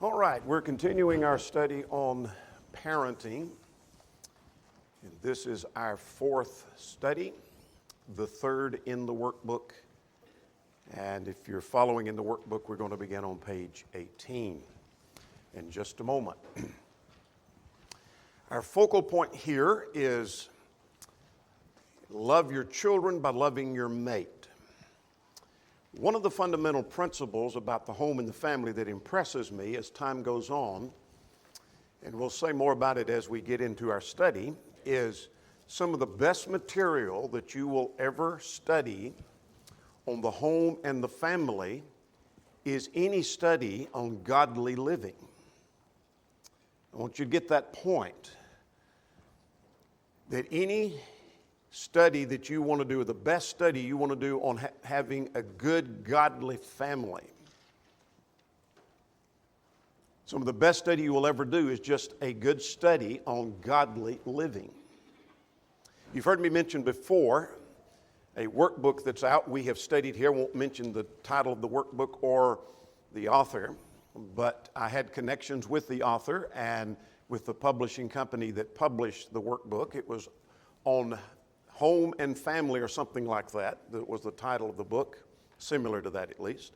All right, we're continuing our study on parenting. And this is our fourth study, the third in the workbook. And if you're following in the workbook, we're going to begin on page 18 in just a moment. Our focal point here is love your children by loving your mate. One of the fundamental principles about the home and the family that impresses me as time goes on, and we'll say more about it as we get into our study, is some of the best material that you will ever study on the home and the family is any study on godly living. I want you to get that point, that any study that you want to do, the best study you want to do on having a good, godly family. Some of the best study you will ever do is just a good study on godly living. You've heard me mention before a workbook that's out. We have studied here. I won't mention the title of the workbook or the author, but I had connections with the author and with the publishing company that published the workbook. It was on Home and Family or something like that. That was the title of the book, similar to that at least.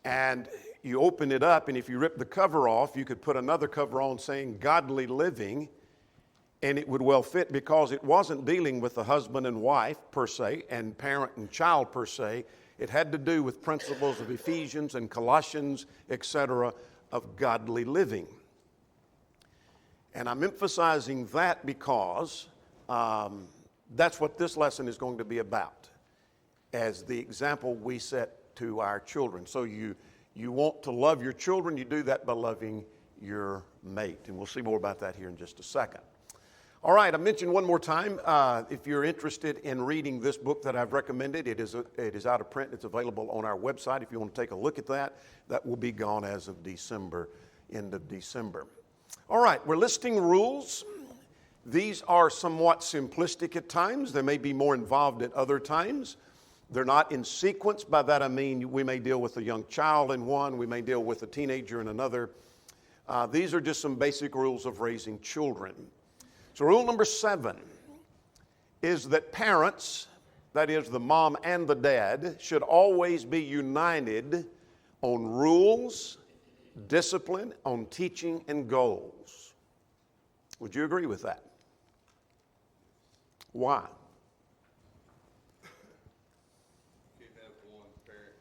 And you open it up, and if you rip the cover off, you could put another cover on saying Godly Living, and it would well fit because it wasn't dealing with the husband and wife per se and parent and child per se. It had to do with principles of Ephesians and Colossians, etc., of godly living. And I'm emphasizing that because that's what this lesson is going to be about, as the example we set to our children. So you want to love your children, you do that by loving your mate. And we'll see more about that here in just a second. All right, I mentioned one more time, if you're interested in reading this book that I've recommended, it is out of print. It's available on our website. If you want to take a look at that, that will be gone as of December, end of December. All right, we're listing rules. These are somewhat simplistic at times. They may be more involved at other times. They're not in sequence. By that I mean we may deal with a young child in one. We may deal with a teenager in another. These are just some basic rules of raising children. So rule number 7 is that parents, that is the mom and the dad, should always be united on rules, discipline, on teaching and goals. Would you agree with that? Why? You can't have one parent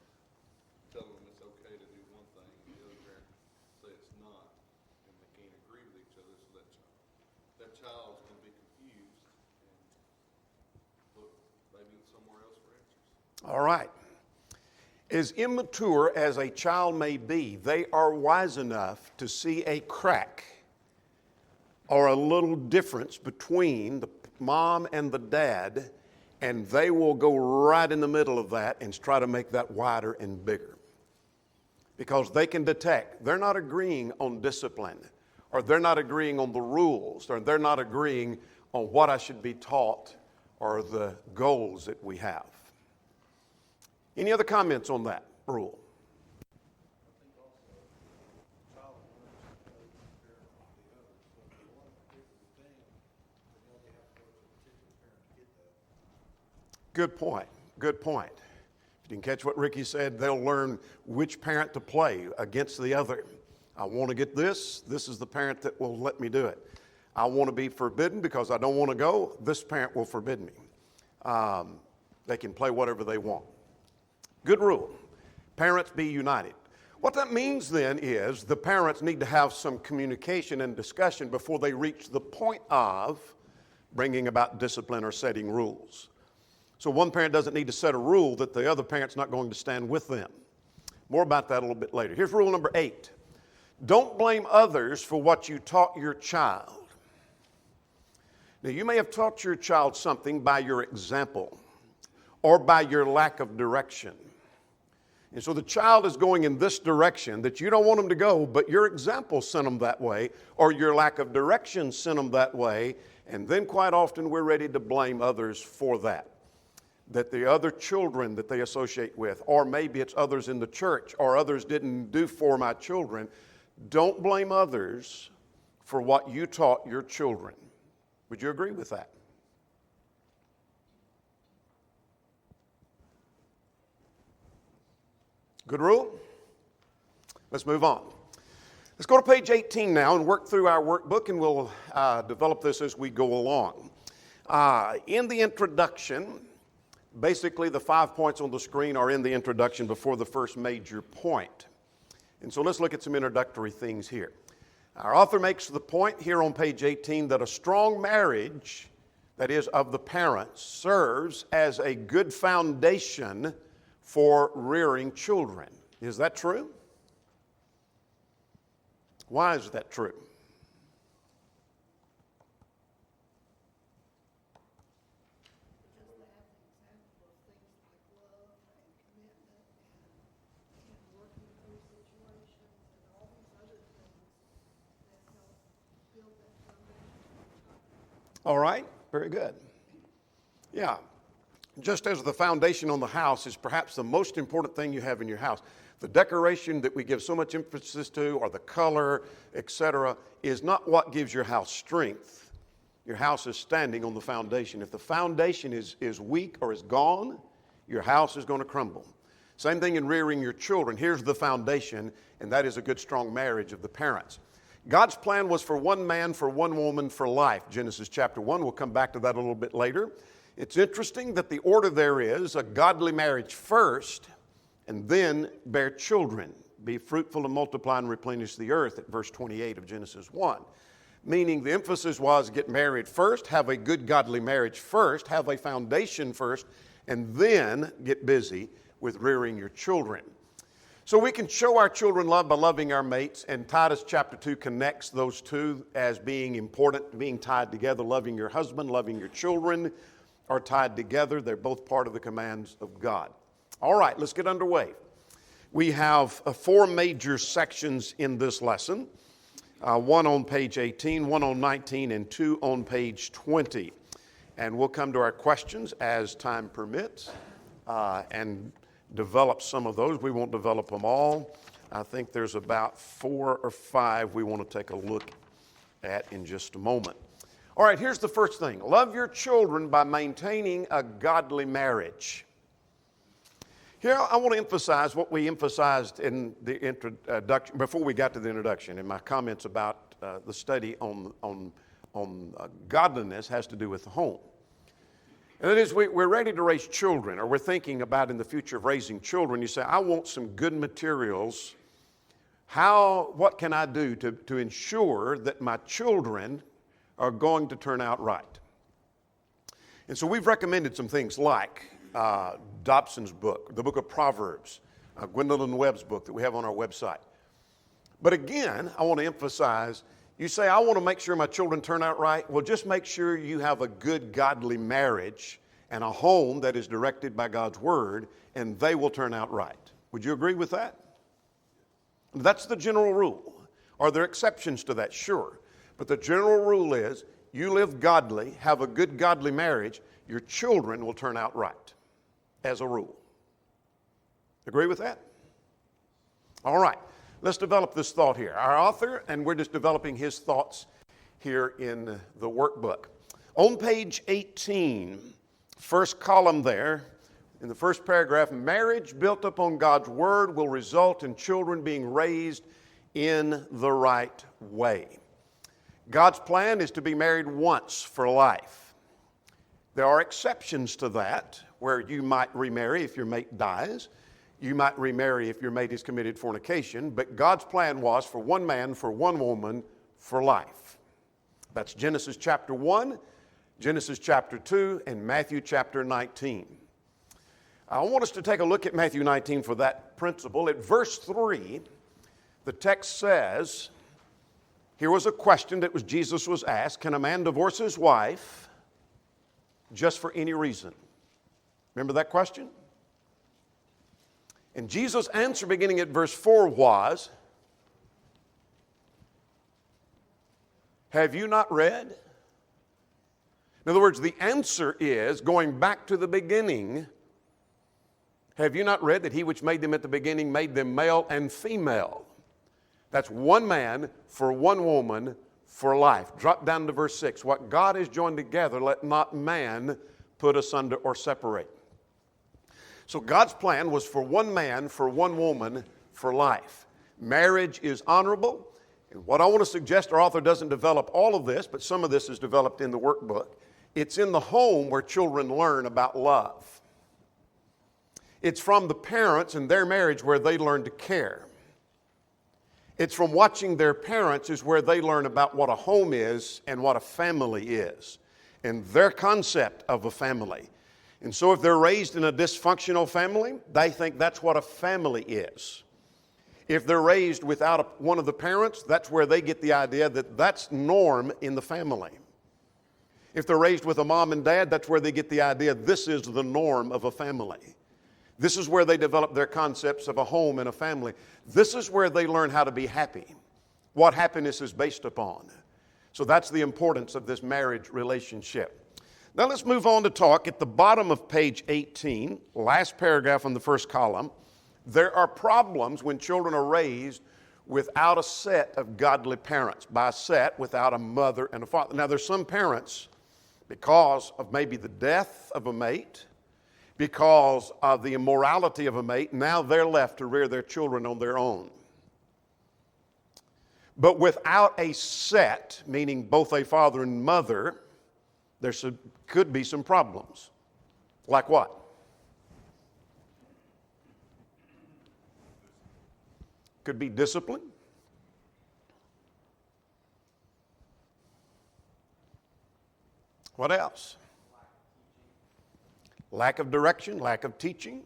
tell them it's okay to do one thing, and the other parent say it's not, and they can't agree with each other, so that child's going to be confused and look maybe somewhere else for answers. All right. As immature as a child may be, they are wise enough to see a crack or a little difference between the mom and the dad, and they will go right in the middle of that and try to make that wider and bigger. Because they can detect they're not agreeing on discipline, or they're not agreeing on the rules, or they're not agreeing on what I should be taught or the goals that we have. Any other comments on that rule? Good point. Good point. If you didn't catch what Ricky said, they'll learn which parent to play against the other. I want to get this. This is the parent that will let me do it. I want to be forbidden because I don't want to go. This parent will forbid me. They can play whatever they want. Good rule. Parents be united. What that means then is the parents need to have some communication and discussion before they reach the point of bringing about discipline or setting rules. So one parent doesn't need to set a rule that the other parent's not going to stand with them. More about that a little bit later. Here's rule number 8. Don't blame others for what you taught your child. Now, you may have taught your child something by your example or by your lack of direction. And so the child is going in this direction that you don't want them to go, but your example sent them that way, or your lack of direction sent them that way, and then quite often we're ready to blame others for that. that the other children that they associate with, or maybe it's others in the church, or others didn't do for my children, don't blame others for what you taught your children. Would you agree with that? Good rule? Let's move on. Let's go to page 18 now and work through our workbook, and we'll develop this as we go along. In the introduction, basically the 5 points on the screen are in the introduction before the first major point. And so let's look at some introductory things here. Our author makes the point here on page 18 that a strong marriage, that is of the parents, serves as a good foundation for rearing children. Is that true? Why is that true? All right, very good. Yeah, just as the foundation on the house is perhaps the most important thing you have in your house, the decoration that we give so much emphasis to, or the color, etc., is not what gives your house strength. Your house is standing on the foundation. If the foundation is weak or is gone, your house is going to crumble. Same thing in rearing your children. Here's the foundation, and that is a good, strong marriage of the parents. God's plan was for one man, for one woman, for life. Genesis chapter 1, we'll come back to that a little bit later. It's interesting that the order there is a godly marriage first, and then bear children. Be fruitful and multiply and replenish the earth at verse 28 of Genesis 1. Meaning the emphasis was get married first, have a good godly marriage first, have a foundation first, and then get busy with rearing your children. So we can show our children love by loving our mates, and Titus chapter 2 connects those two as being important, being tied together. Loving your husband, loving your children are tied together. They're both part of the commands of God. All right, let's get underway. We have 4 major sections in this lesson, one on page 18, one on 19, and 2 on page 20. And we'll come to our questions as time permits and develop some of those. We won't develop them all. I think there's about 4 or 5 we want to take a look at in just a moment. All right, here's the first thing. Love your children by maintaining a godly marriage. Here, I want to emphasize what we emphasized in the introduction, before we got to the introduction, and my comments about the study on godliness has to do with the home. And that is, we're ready to raise children, or we're thinking about in the future of raising children. You say, I want some good materials. What can I do to ensure that my children are going to turn out right? And so we've recommended some things like Dobson's book, the book of Proverbs, Gwendolyn Webb's book that we have on our website. But again, I want to emphasize, you say, I want to make sure my children turn out right. Well, just make sure you have a good, godly marriage and a home that is directed by God's Word, and they will turn out right. Would you agree with that? That's the general rule. Are there exceptions to that? Sure. But the general rule is, you live godly, have a good, godly marriage, your children will turn out right, as a rule. Agree with that? All right. Let's develop this thought here. Our author, and we're just developing his thoughts here in the workbook. On page 18, first column there, in the first paragraph, marriage built upon God's Word will result in children being raised in the right way. God's plan is to be married once for life. There are exceptions to that, where you might remarry if your mate dies. You might remarry if your mate has committed fornication, but God's plan was for one man, for one woman, for life. That's Genesis chapter 1, Genesis chapter 2, and Matthew chapter 19. I want us to take a look at Matthew 19 for that principle. At verse 3, the text says, here was a question that Jesus was asked, can a man divorce his wife just for any reason? Remember that question? And Jesus' answer beginning at verse 4 was, have you not read? In other words, the answer is going back to the beginning. Have you not read that he which made them at the beginning made them male and female? That's one man for one woman for life. Drop down to verse 6. What God has joined together, let not man put asunder or separate. So God's plan was for one man for one woman for life. Marriage is honorable. And what I want to suggest, our author doesn't develop all of this, but some of this is developed in the workbook. It's in the home where children learn about love. It's from the parents and their marriage where they learn to care. It's from watching their parents is where they learn about what a home is and what a family is and their concept of a family. And so if they're raised in a dysfunctional family, they think that's what a family is. If they're raised without one of the parents, that's where they get the idea that that's norm in the family. If they're raised with a mom and dad, that's where they get the idea this is the norm of a family. This is where they develop their concepts of a home and a family. This is where they learn how to be happy, what happiness is based upon. So that's the importance of this marriage relationship. Now let's move on to talk at the bottom of page 18, last paragraph on the first column. There are problems when children are raised without a set of godly parents. By a set, without a mother and a father. Now there's some parents, because of maybe the death of a mate, because of the immorality of a mate, now they're left to rear their children on their own. But without a set, meaning both a father and mother, there could be some problems. Like what? Could be discipline. What else? Lack of direction, lack of teaching.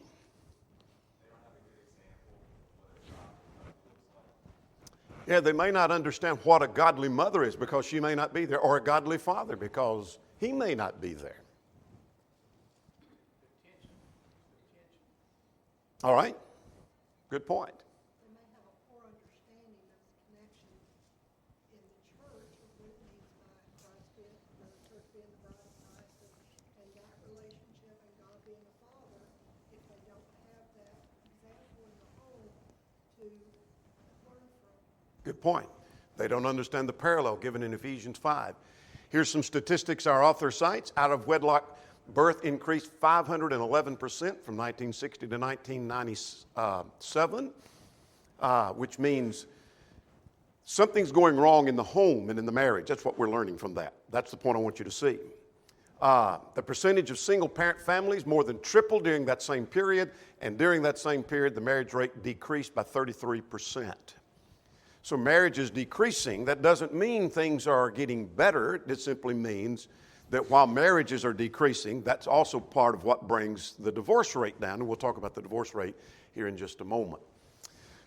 Yeah, they may not understand what a godly mother is because she may not be there, or a godly father because he may not be there. All right, good point. They may have a poor understanding of the connection in the church of what it means by Christ being, the church being the bride of Christ, and that relationship and God being the Father, if they don't have that example in the home to learn from. Good point. They don't understand the parallel given in Ephesians 5. Here's some statistics our author cites. Out of wedlock birth increased 511% from 1960 to 1997, which means something's going wrong in the home and in the marriage. That's what we're learning from that. That's the point I want you to see. The percentage of single-parent families more than tripled during that same period, and during that same period, the marriage rate decreased by 33%. So marriage is decreasing. That doesn't mean things are getting better. It simply means that while marriages are decreasing, that's also part of what brings the divorce rate down, and we'll talk about the divorce rate here in just a moment.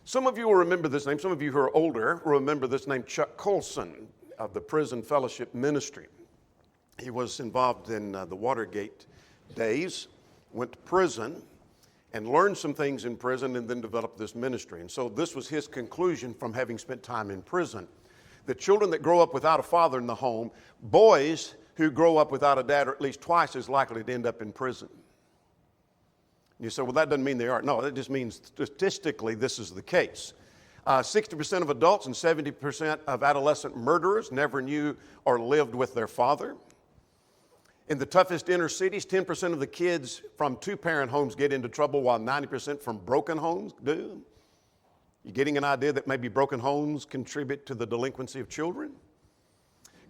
Some of you will remember this name. Some of you who are older will remember this name, Chuck Colson of the Prison Fellowship Ministry. He was involved in the Watergate days, went to prison, and learned some things in prison and then developed this ministry. And so this was his conclusion from having spent time in prison. The children that grow up without a father in the home, boys who grow up without a dad are at least twice as likely to end up in prison. And you say, well, that doesn't mean they are. No, that just means statistically this is the case. 60% of adults and 70% of adolescent murderers never knew or lived with their father. In the toughest inner cities, 10% of the kids from two-parent homes get into trouble while 90% from broken homes do. You getting an idea that maybe broken homes contribute to the delinquency of children?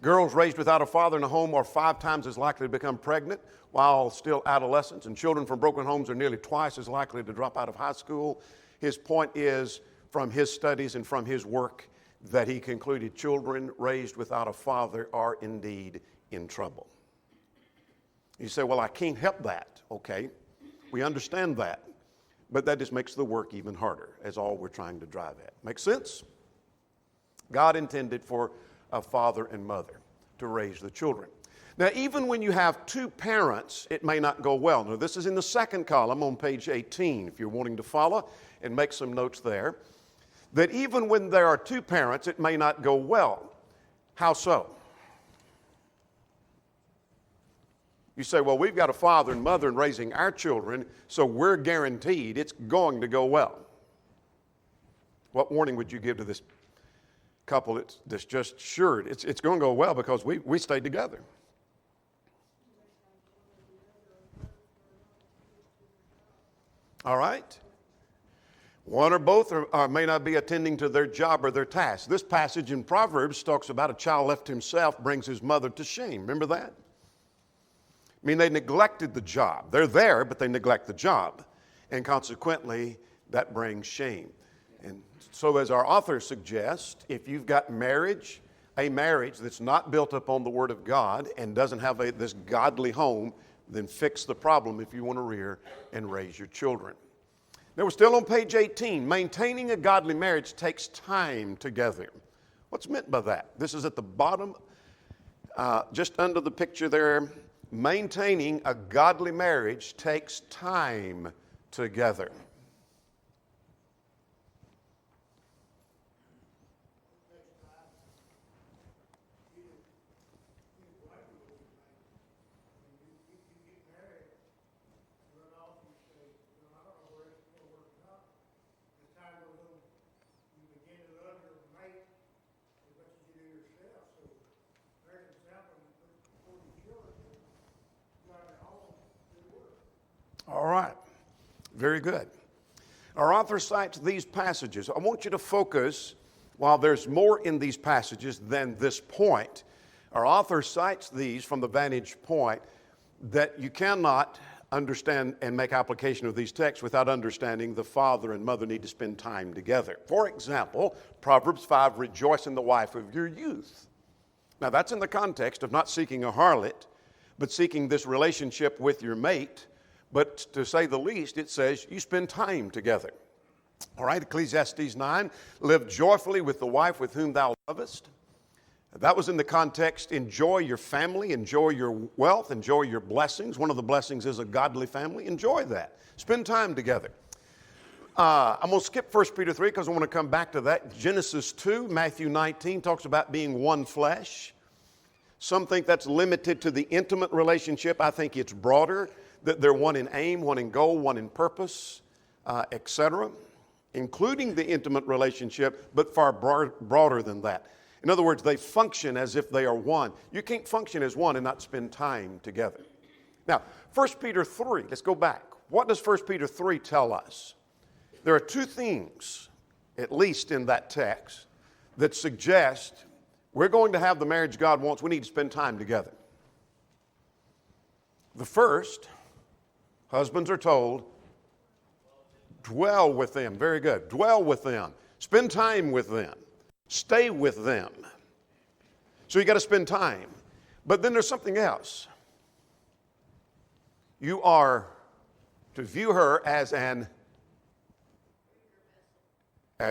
Girls raised without a father in a home are 5 times as likely to become pregnant while still adolescents, and children from broken homes are nearly twice as likely to drop out of high school. His point is, from his studies and from his work, that he concluded children raised without a father are indeed in trouble. You say, well, I can't help that. Okay, we understand that. But that just makes the work even harder, as all we're trying to drive at. Make sense? God intended for a father and mother to raise the children. Now, even when you have two parents, it may not go well. Now, this is in the second column on page 18, if you're wanting to follow and make some notes there. That even when there are two parents, it may not go well. How so? You say, well, we've got a father and mother in raising our children, so we're guaranteed it's going to go well. What warning would you give to this couple that's just sure it's going to go well because we stayed together? All right? One or both may not be attending to their job or their task. This passage in Proverbs talks about a child left to himself brings his mother to shame. Remember that? I mean, they neglected the job. They're there, but they neglect the job. And consequently, that brings shame. And so as our author suggests, if you've got a marriage that's not built upon the Word of God and doesn't have this godly home, then fix the problem if you want to rear and raise your children. Now we're still on page 18. Maintaining a godly marriage takes time together. What's meant by that? This is at the bottom, just under the picture there. Maintaining a godly marriage takes time together. All right. Very good. Our author cites these passages. I want you to focus, while there's more in these passages than this point, our author cites these from the vantage point that you cannot understand and make application of these texts without understanding the father and mother need to spend time together. For example, Proverbs 5, rejoice in the wife of your youth. Now that's in the context of not seeking a harlot, but seeking this relationship with your mate. But to say the least, it says you spend time together. All right, Ecclesiastes 9, live joyfully with the wife with whom thou lovest. That was in the context, enjoy your family, enjoy your wealth, enjoy your blessings. One of the blessings is a godly family. Enjoy that. Spend time together. I'm going to skip 1 Peter 3 because I want to come back to that. Genesis 2, Matthew 19 talks about being one flesh. Some think that's limited to the intimate relationship. I think it's broader, that they're one in aim, one in goal, one in purpose, etc., including the intimate relationship, but far broader than that. In other words, they function as if they are one. You can't function as one and not spend time together. Now, 1 Peter 3, let's go back. What does 1 Peter 3 tell us? There are two things, at least in that text, that suggest we're going to have the marriage God wants. We need to spend time together. The first, husbands are told, dwell with them. Very good. Dwell with them. Spend time with them. Stay with them. So you got to spend time. But then there's something else. You are to view her as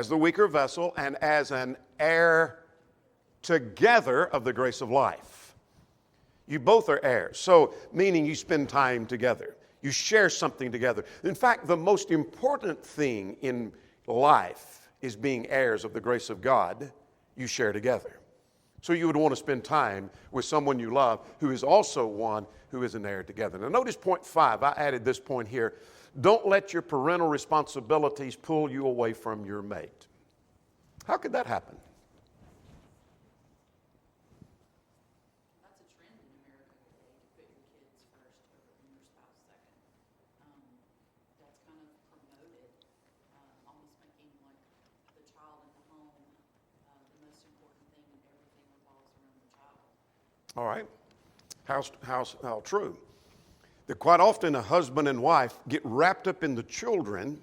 the weaker vessel and as an heir together of the grace of life. You both are heirs. So meaning you spend time together. You share something together. In fact, the most important thing in life is being heirs of the grace of God you share together. So you would want to spend time with someone you love who is also one who is an heir together. Now notice point 5. I added this point here. Don't let your parental responsibilities pull you away from your mate. How could that happen? That's a trend in America today, to put your kids first and your spouse second. That's kind of promoted, almost making like the child in the home the most important thing, and everything revolves around the child. All right. How true. That quite often a husband and wife get wrapped up in the children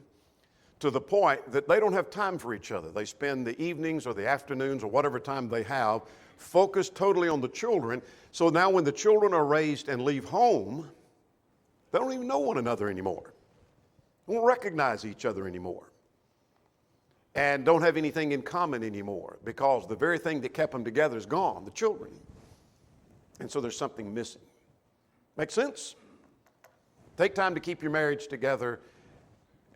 to the point that they don't have time for each other. They spend the evenings or the afternoons or whatever time they have focused totally on the children. So now when the children are raised and leave home, they don't even know one another anymore. They don't recognize each other anymore. And don't have anything in common anymore because the very thing that kept them together is gone, the children. And so there's something missing. Make sense? Take time to keep your marriage together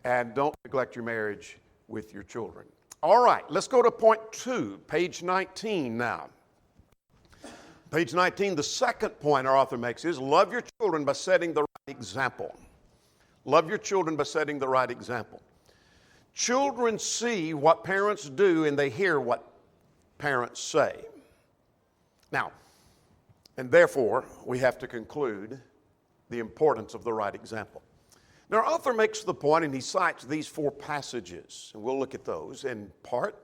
and don't neglect your marriage with your children. All right, let's go to point 2, page 19 now. Page 19, the second point our author makes is love your children by setting the right example. Love your children by setting the right example. Children see what parents do and they hear what parents say. Now, and therefore, we have to conclude the importance of the right example. Now, our author makes the point, and he cites these 4 passages, and we'll look at those in part.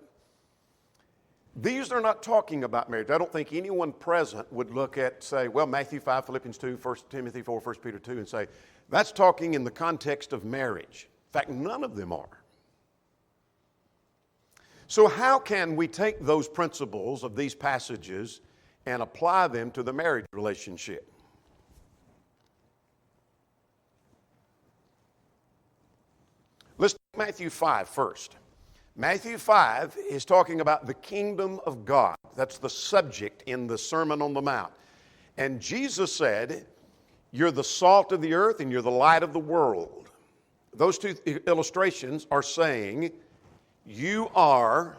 These are not talking about marriage. I don't think anyone present would look at, say, well, Matthew 5, Philippians 2, 1 Timothy 4, 1 Peter 2, and say, that's talking in the context of marriage. In fact, none of them are. So how can we take those principles of these passages and apply them to the marriage relationship? Let's take Matthew 5 first. Matthew 5 is talking about the kingdom of God. That's the subject in the Sermon on the Mount. And Jesus said, you're the salt of the earth and you're the light of the world. Those 2 illustrations are saying you are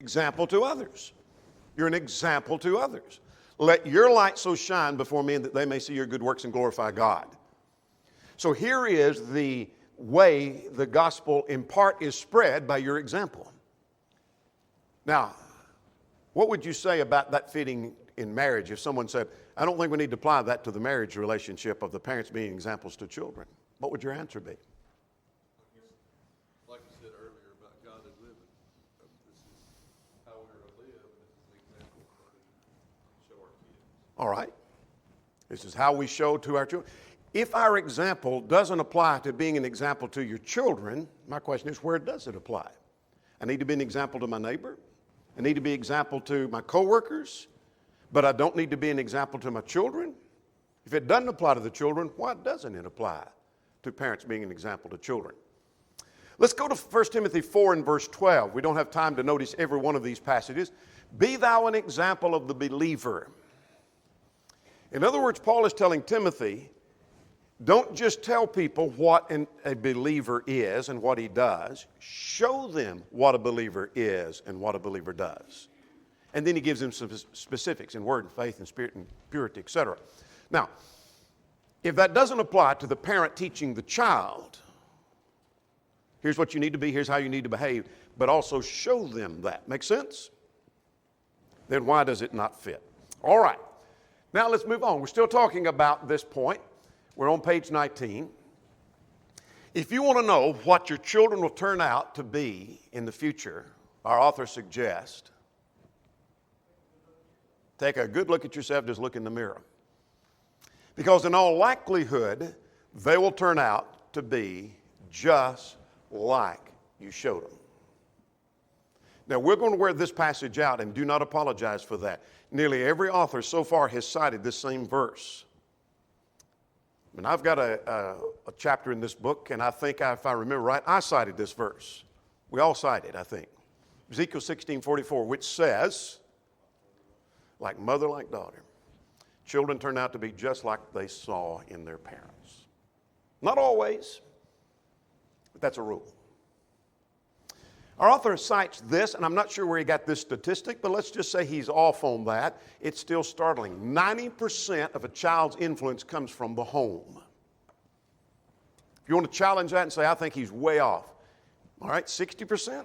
example to others. You're an example to others. Let your light so shine before men that they may see your good works and glorify God. So here is the way the gospel in part is spread by your example. Now, what would you say about that fitting in marriage if someone said, I don't think we need to apply that to the marriage relationship of the parents being examples to children? What would your answer be? Like you said earlier about godly living, this is how we're to live, and this is the example that we show our kids. All right. This is how we show to our children. If our example doesn't apply to being an example to your children, my question is, where does it apply? I need to be an example to my neighbor. I need to be an example to my coworkers, but I don't need to be an example to my children. If it doesn't apply to the children, why doesn't it apply to parents being an example to children? Let's go to 1 Timothy 4 and verse 12. We don't have time to notice every one of these passages. Be thou an example of the believer. In other words, Paul is telling Timothy, don't just tell people what a believer is and what he does. Show them what a believer is and what a believer does. And then he gives them some specifics in word and faith and spirit and purity, etc. Now, if that doesn't apply to the parent teaching the child, here's what you need to be, here's how you need to behave, but also show them that. Make sense? Then why does it not fit? All right. Now let's move on. We're still talking about this point. We're on page 19. If you want to know what your children will turn out to be in the future, our author suggests, take a good look at yourself, just look in the mirror. Because in all likelihood, they will turn out to be just like you showed them. Now, we're going to wear this passage out, and do not apologize for that. Nearly every author so far has cited this same verse. And I've got a chapter in this book, and I think, if I remember right, I cited this verse. We all cite it, I think. Ezekiel 16:44, which says, like mother, like daughter. Children turn out to be just like they saw in their parents. Not always, but that's a rule. Our author cites this, and I'm not sure where he got this statistic, but let's just say he's off on that. It's still startling. 90% of a child's influence comes from the home. If you want to challenge that and say, I think he's way off, all right, 60%?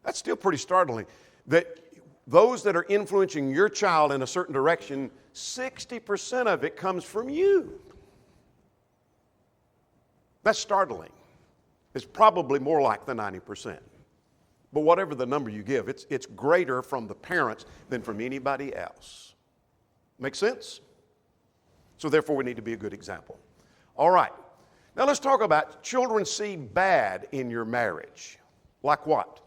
That's still pretty startling. That those that are influencing your child in a certain direction, 60% of it comes from you. That's startling. It's probably more like the 90%. But whatever the number you give, it's greater from the parents than from anybody else. Make sense? So therefore, we need to be a good example. All right. Now let's talk about children see bad in your marriage. Like what?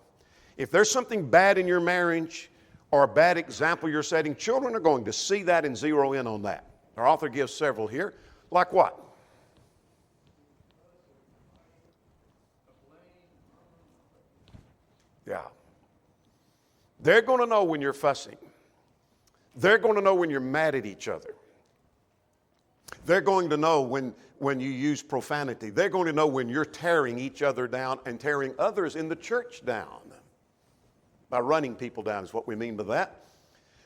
If there's something bad in your marriage or a bad example you're setting, children are going to see that and zero in on that. Our author gives several here. Like what? Yeah. They're going to know when you're fussing. They're going to know when you're mad at each other. They're going to know when you use profanity. They're going to know when you're tearing each other down and tearing others in the church down. By running people down is what we mean by that.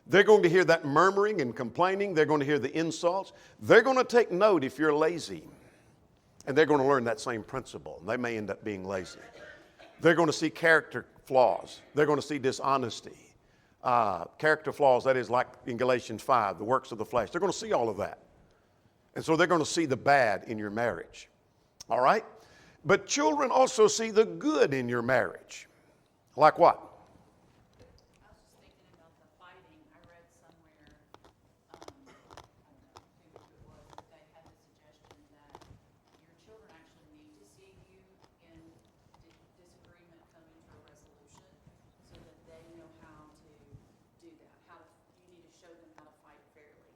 They're going to hear that murmuring and complaining. They're going to hear the insults. They're going to take note if you're lazy. And they're going to learn that same principle. They may end up being lazy. They're going to see character flaws. They're going to see dishonesty. Character flaws, that is like in Galatians 5, the works of the flesh. They're going to see all of that. And so they're going to see the bad in your marriage. All right? But children also see the good in your marriage. Like what? I was just thinking about the fighting. I read somewhere, I don't know who it was, but they had the suggestion that your children actually need to see you in disagreement coming to a resolution so that they know how to do that. You need to show them how to fight fairly,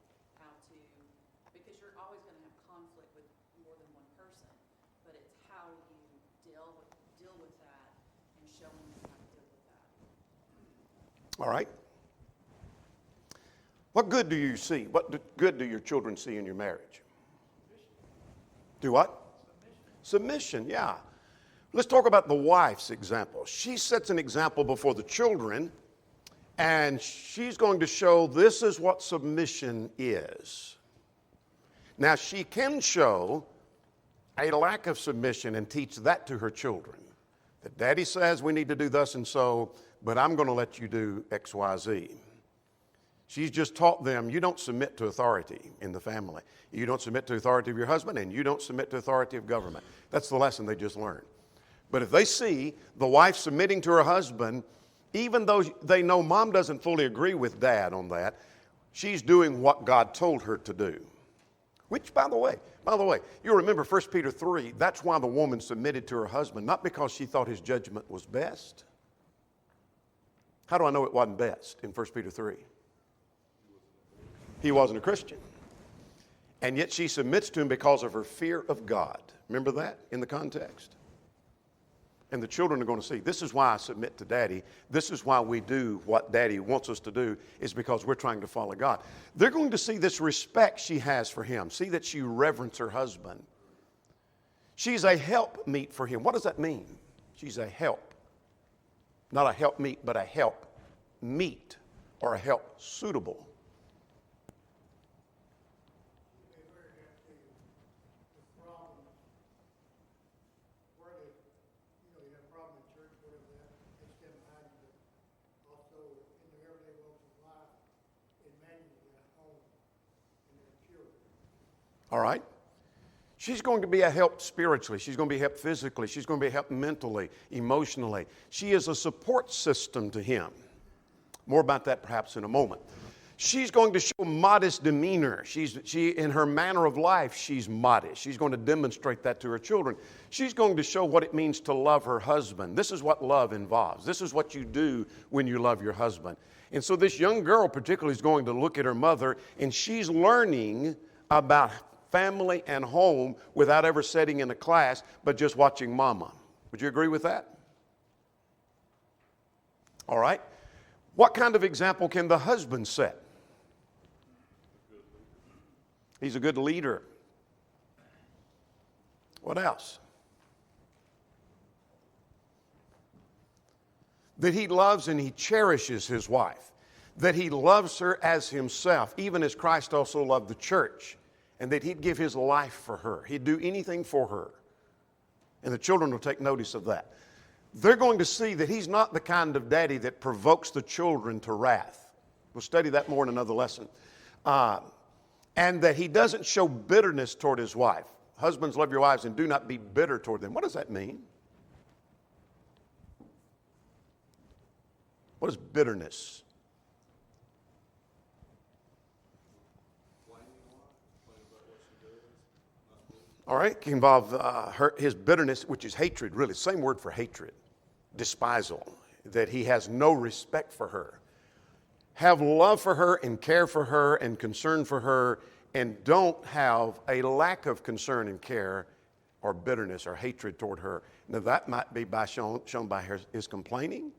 because you're always going to have conflict with more than one person, but it's how you deal with that and showing them how to deal with that. All right. What good do you see? Good do your children see in your marriage? Do what? Submission, yeah. Let's talk about the wife's example. She sets an example before the children, and she's going to show this is what submission is. Now, she can show a lack of submission and teach that to her children. That daddy says we need to do thus and so, but I'm going to let you do X, Y, Z. She's just taught them you don't submit to authority in the family. You don't submit to authority of your husband, and you don't submit to authority of government. That's the lesson they just learned. But if they see the wife submitting to her husband, even though they know mom doesn't fully agree with dad on that, she's doing what God told her to do. Which, by the way, you remember 1 Peter 3, that's why the woman submitted to her husband, not because she thought his judgment was best. How do I know it wasn't best in 1 Peter 3? He wasn't a Christian. And yet she submits to him because of her fear of God. Remember that in the context? And the children are going to see, this is why I submit to daddy. This is why we do what daddy wants us to do, is because we're trying to follow God. They're going to see this respect she has for him. See that she reverence her husband. She's a helpmeet for him. What does that mean? She's a help. Not a helpmeet, but a help meet or a help suitable. All right? She's going to be a help spiritually. She's going to be a help physically. She's going to be a help mentally, emotionally. She is a support system to him. More about that perhaps in a moment. She's going to show modest demeanor. She in her manner of life, she's modest. She's going to demonstrate that to her children. She's going to show what it means to love her husband. This is what love involves. This is what you do when you love your husband. And so this young girl particularly is going to look at her mother, and she's learning about family and home without ever sitting in a class, but just watching mama. Would you agree with that? All right. What kind of example can the husband set? He's a good leader. What else? That he loves and he cherishes his wife. That he loves her as himself, even as Christ also loved the church. And that he'd give his life for her. He'd do anything for her. And the children will take notice of that. They're going to see that he's not the kind of daddy that provokes the children to wrath. We'll study that more in another lesson. And that he doesn't show bitterness toward his wife. Husbands, love your wives and do not be bitter toward them. What does that mean? What is bitterness? All right, it can involve his bitterness, which is hatred, really. Same word for hatred, despisal, that he has no respect for her. Have love for her and care for her and concern for her, and don't have a lack of concern and care or bitterness or hatred toward her. Now that might be shown by his complaining,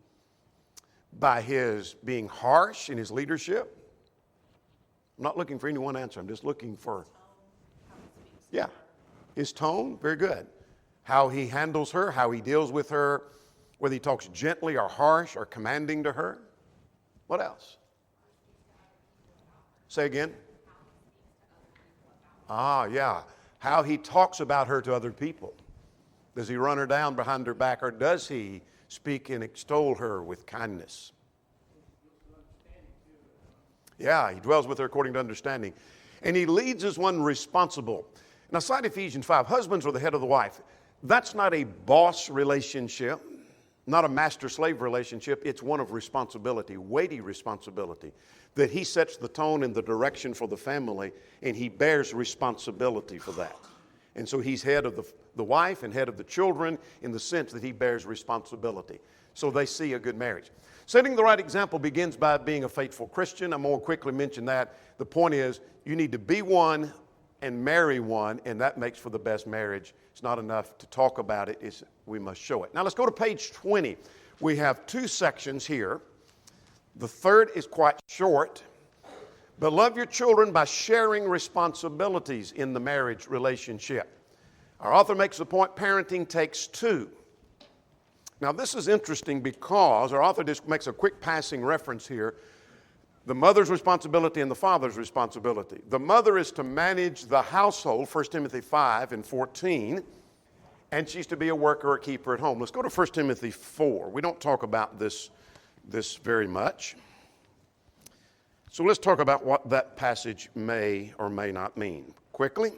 by his being harsh in his leadership. I'm not looking for any one answer. I'm just looking for, yeah. His tone, very good. How he handles her, how he deals with her, whether he talks gently or harsh or commanding to her. What else? Say again. Yeah. How he talks about her to other people. Does he run her down behind her back, or does he speak and extol her with kindness? Yeah, he dwells with her according to understanding. And he leads as one responsible. Now, cite Ephesians 5. Husbands are the head of the wife. That's not a boss relationship, not a master-slave relationship. It's one of responsibility, weighty responsibility, that he sets the tone and the direction for the family, and he bears responsibility for that. And so he's head of the wife and head of the children in the sense that he bears responsibility. So they see a good marriage. Setting the right example begins by being a faithful Christian. I'm going to quickly mention that. The point is, you need to be one and marry one, and that makes for the best marriage. It's not enough to talk about it. We must show it. Now let's go to page 20. We have two sections here. The third is quite short. But love your children by sharing responsibilities in the marriage relationship. Our author makes the point, parenting takes two. Now this is interesting because our author just makes a quick passing reference here. The mother's responsibility and the father's responsibility. The mother is to manage the household, 1 Timothy 5 and 14, and she's to be a worker or keeper at home. Let's go to 1 Timothy 4. We don't talk about this very much. So let's talk about what that passage may or may not mean. Quickly,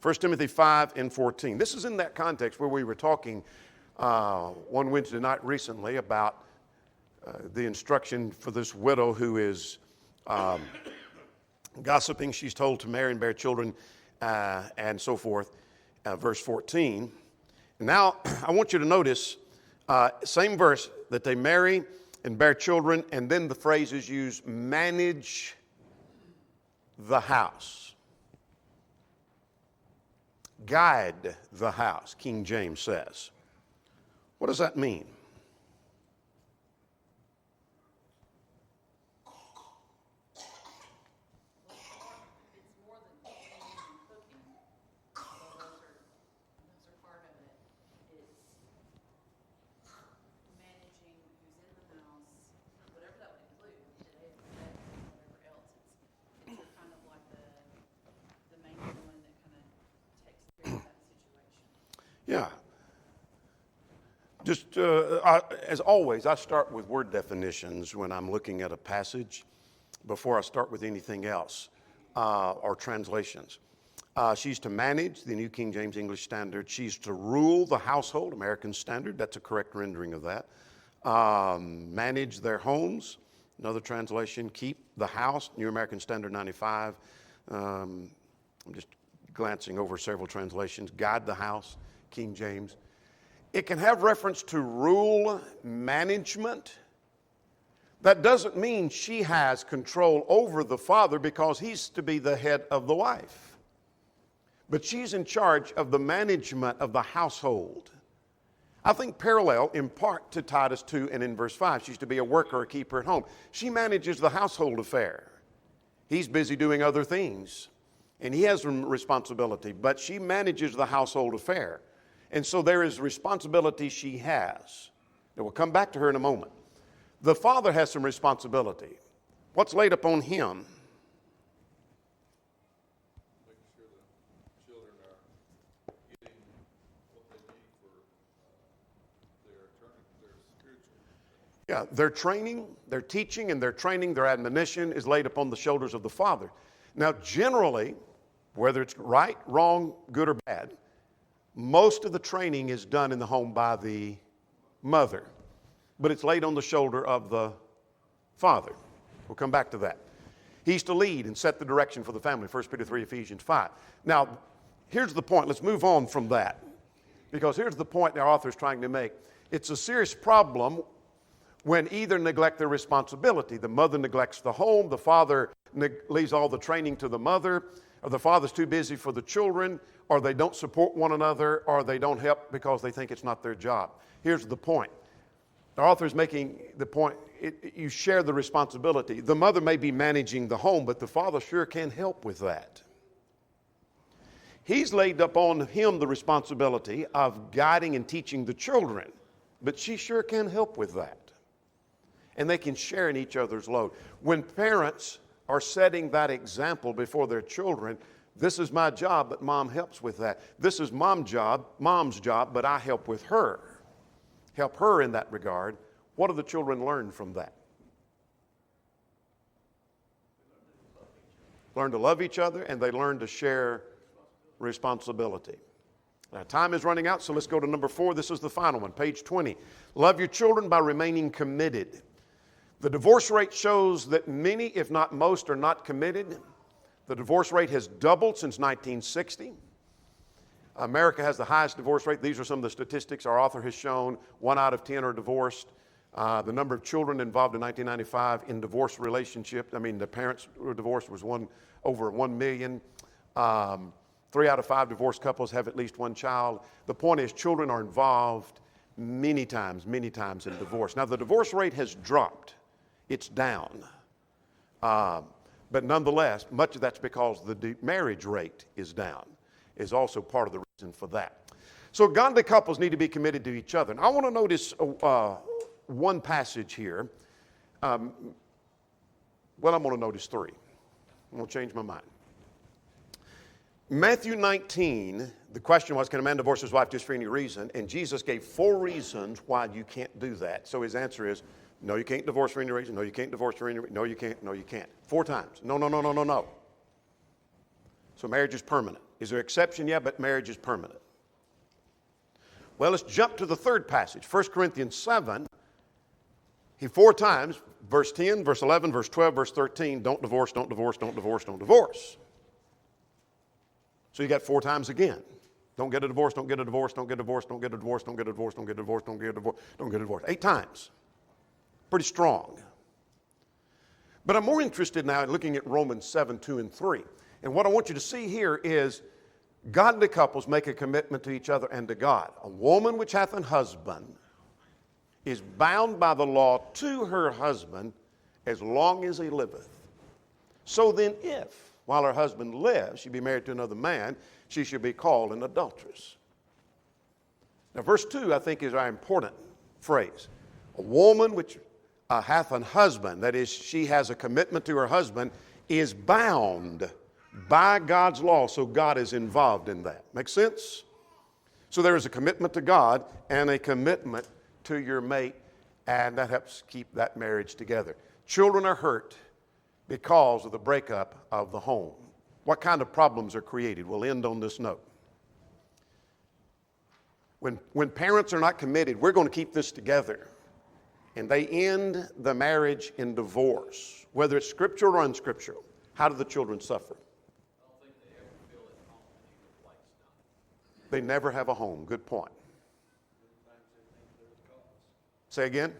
1 Timothy 5 and 14. This is in that context where we were talking one Wednesday night recently about the instruction for this widow who is gossiping. She's told to marry and bear children and so forth. Verse 14. Now, I want you to notice, same verse, that they marry and bear children, and then the phrase is used, manage the house. Guide the house, King James says. What does that mean? It's more than cleaning and cooking. So those are part of it. It's managing who's in the house, whatever that would include, today it's pets and whatever else. It's kind of like the main one that kind of takes care of that situation. Yeah. Just as always, I start with word definitions when I'm looking at a passage before I start with anything else or translations. She's to manage, the New King James English Standard. She's to rule the household, American Standard. That's a correct rendering of that. Manage their homes, another translation. Keep the house, New American Standard 95. I'm just glancing over several translations. Guide the house, King James. It can have reference to rule, management. That doesn't mean she has control over the father because he's to be the head of the wife. But she's in charge of the management of the household. I think parallel in part to Titus 2 and in verse 5. She's to be a worker, a keeper at home. She manages the household affair. He's busy doing other things, and he has some responsibility, but she manages the household affair. And so there is responsibility she has. And we'll come back to her in a moment. The father has some responsibility. What's laid upon him? Making sure the children are getting what they need for their spiritual. Yeah, their training, their teaching, and their training, their admonition is laid upon the shoulders of the father. Now, generally, whether it's right, wrong, good, or bad, most of the training is done in the home by the mother, but it's laid on the shoulder of the father. We'll come back to that. He's to lead and set the direction for the family, 1 Peter 3, Ephesians 5. Now, here's the point. Let's move on from that, because here's the point the author is trying to make. It's a serious problem when either neglect their responsibility. The mother neglects the home, the father leaves all the training to the mother, or the father's too busy for the children, or they don't support one another, or they don't help because they think it's not their job. Here's the point. The author is making the point, you share the responsibility. The mother may be managing the home, but the father sure can help with that. He's laid upon him the responsibility of guiding and teaching the children. but she sure can help with that. And they can share in each other's load. When parents are setting that example before their children, this is my job, but mom helps with that. This is mom's job, but I help with her. Help her in that regard. What do the children learn from that? Learn to love each other, and they learn to share responsibility. Now, time is running out, so let's go to number 4. This is the final one, page 20. Love your children by remaining committed. The divorce rate shows that many, if not most, are not committed. The divorce rate has doubled since 1960. America has the highest divorce rate. These are some of the statistics our author has shown. 1 out of 10 are divorced. The number of children involved in 1995 in divorce relationships, the parents were divorced, was over 1 million. 3 out of 5 divorced couples have at least one child. The point is, children are involved many times in divorce. Now, the divorce rate has dropped. It's down. But nonetheless, much of that's because the marriage rate is down, is also part of the reason for that. So godly couples need to be committed to each other. And I want to notice one passage here. I'm going to notice 3. I'm going to change my mind. Matthew 19, the question was, can a man divorce his wife just for any reason? And Jesus gave 4 reasons why you can't do that. So his answer is, no, you can't divorce for any reason. No, you can't divorce for any reason. No, you can't. No, you can't. 4 times. No. So marriage is permanent. Is there an exception? Yeah, but marriage is permanent. Well, let's jump to the 3rd passage, 1 Corinthians 7. He 4 times, verse 10, verse 11, verse 12, verse 13, don't divorce, don't divorce, don't divorce, don't divorce. So you got 4 times again. Don't get a divorce, don't get a divorce, don't get a divorce, don't get a divorce, don't get a divorce, don't get a divorce, don't get a divorce, don't get a divorce. 8 times. Pretty strong. But I'm more interested now in looking at Romans 7, 2, and 3. And what I want you to see here is godly couples make a commitment to each other and to God. A woman which hath an husband is bound by the law to her husband as long as he liveth. So then if, while her husband lives, she be married to another man, she should be called an adulteress. Now verse 2 I think is our important phrase. A woman which hath an husband, that is, she has a commitment to her husband, is bound by God's law, so God is involved in that. Make sense? So there is a commitment to God and a commitment to your mate, and that helps keep that marriage together. Children are hurt because of the breakup of the home. What kind of problems are created? We'll end on this note. When parents are not committed, we're going to keep this together, and they end the marriage in divorce, whether it's scriptural or unscriptural. How do the children suffer? I don't think they ever feel at home in either place. They never have a home. Good point. Sometimes they think they're the cause. Say again?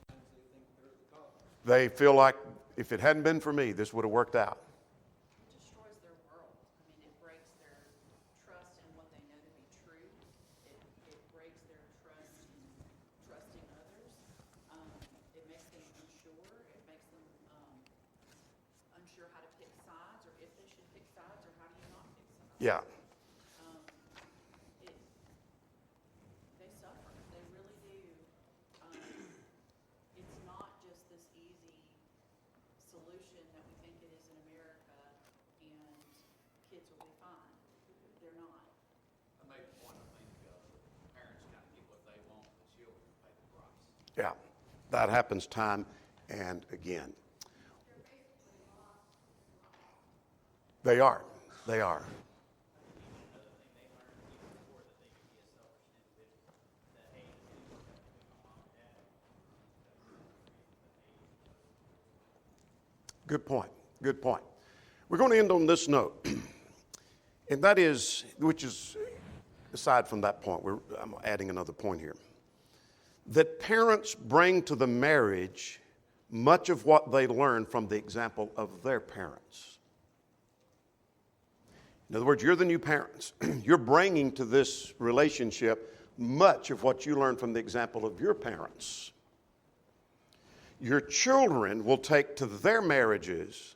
Sometimes they think they're the cause. They feel like, if it hadn't been for me, this would have worked out. It destroys their world. It breaks their trust in what they know to be true. It breaks their trust in trusting others. It makes them unsure. It makes them unsure how to pick sides, or if they should pick sides, or how do you not pick sides. Yeah. They suffer. They really do. It's not just this easy solution that we think it is in America, and kids will be fine. They're not. I made the point, I think, parents kind of get what they want, the children pay the price. Yeah. That happens time and again. They are. They are. Another thing they learned even before that they could be a selfish individual, that hate is anyone that can become mom and dad. Good point. Good point. We're going to end on this note. And that is, which is, aside from that point, I'm adding another point here. That parents bring to the marriage much of what they learn from the example of their parents. In other words, you're the new parents. You're bringing to this relationship much of what you learned from the example of your parents. Your children will take to their marriages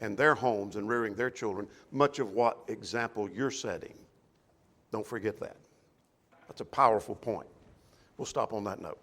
and their homes and rearing their children much of what example you're setting. Don't forget that. That's a powerful point. We'll stop on that note.